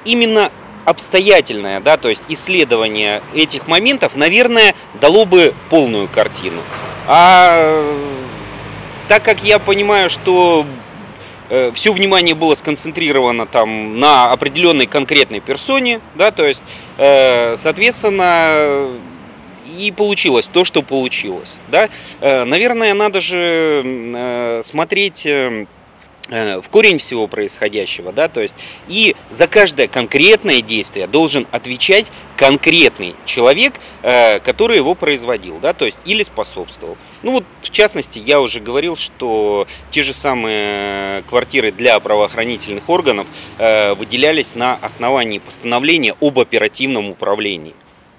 именно обстоятельное, да, то есть исследование этих моментов, наверное, дало бы полную картину. А так как я понимаю, что все внимание было сконцентрировано там на определенной конкретной персоне, да, то есть, соответственно, и получилось то, что получилось, да. Наверное, надо же смотреть в корень всего происходящего, да, то есть и за каждое конкретное действие должен отвечать конкретный человек, который его производил, да, то есть или способствовал. Ну вот, в частности, я уже говорил, что те же самые квартиры для правоохранительных органов выделялись на основании постановления об оперативном управлении.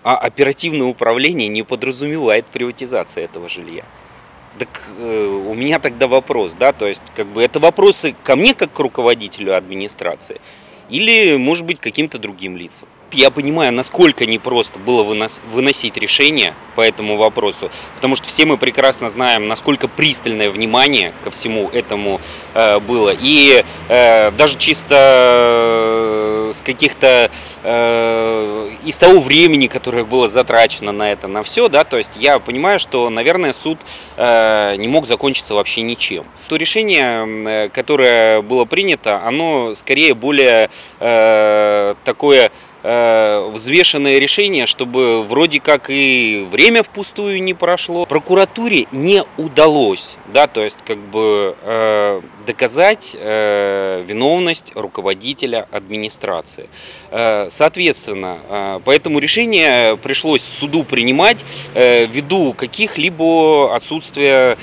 А оперативное управление не подразумевает приватизацию этого жилья. Так у меня тогда вопрос, да, то есть как бы это вопросы ко мне как к руководителю администрации или, может быть, каким-то другим лицам. Я понимаю, насколько непросто было выносить решение по этому вопросу, потому что все мы прекрасно знаем, насколько пристальное внимание ко всему этому было. И даже чисто с каких-то из того времени, которое было затрачено на это, на все, да, то есть я понимаю, что, наверное, суд не мог закончиться вообще ничем. То решение, которое было принято, оно скорее более такое взвешенное решение, чтобы вроде как и время впустую не прошло. Прокуратуре не удалось, да, то есть как бы доказать виновность руководителя администрации. Соответственно, поэтому решение пришлось суду принимать ввиду каких-либо отсутствия,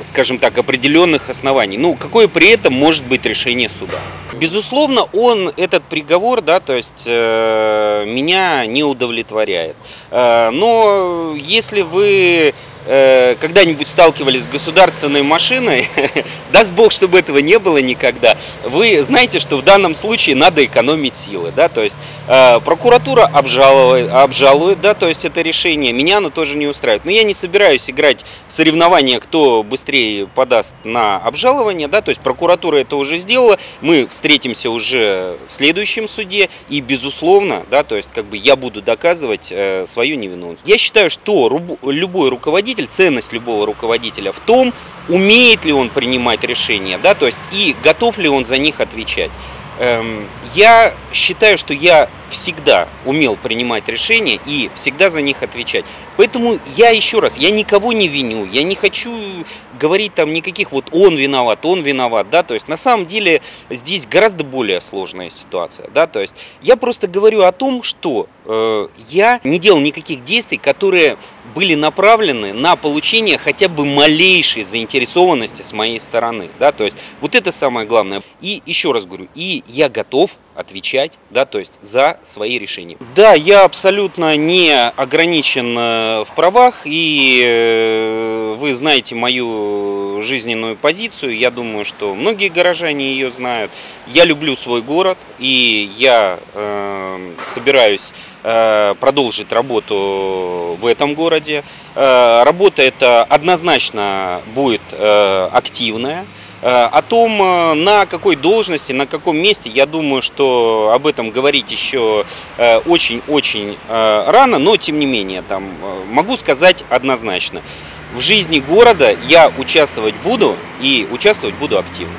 скажем так, определенных оснований. Ну, какое при этом может быть решение суда? Безусловно, этот приговор, да, то есть меня не удовлетворяет. Но если вы когда-нибудь сталкивались с государственной машиной, даст Бог, чтобы этого не было никогда, вы знаете, что в данном случае надо экономить силы, да, то есть прокуратура обжалует, да, то есть это решение, меня оно тоже не устраивает, но я не собираюсь играть в соревнования, кто быстрее подаст на обжалование, да, то есть прокуратура это уже сделала, мы встретимся уже в следующем суде и, безусловно, да, то есть как бы я буду доказывать свою невиновность. Я считаю, что любой руководитель, ценность любого руководителя в том, умеет ли он принимать решения, да, то есть и готов ли он за них отвечать. Я считаю, что я всегда умел принимать решения и всегда за них отвечать. Поэтому я еще раз, я никого не виню, я не хочу говорить там никаких вот он виноват, да, то есть на самом деле здесь гораздо более сложная ситуация, да, то есть я просто говорю о том, что я не делал никаких действий, которые были направлены на получение хотя бы малейшей заинтересованности с моей стороны, да, то есть вот это самое главное. И еще раз говорю, и я готов отвечать, да, то есть за свои решения. Да, я абсолютно не ограничен в правах, и вы знаете мою жизненную позицию, я думаю, что многие горожане ее знают. Я люблю свой город, и я собираюсь продолжить работу в этом городе. Работа эта однозначно будет активная. О том, на какой должности, на каком месте, я думаю, что об этом говорить еще очень-очень рано, но тем не менее, там, могу сказать однозначно. В жизни города я участвовать буду и участвовать буду активно.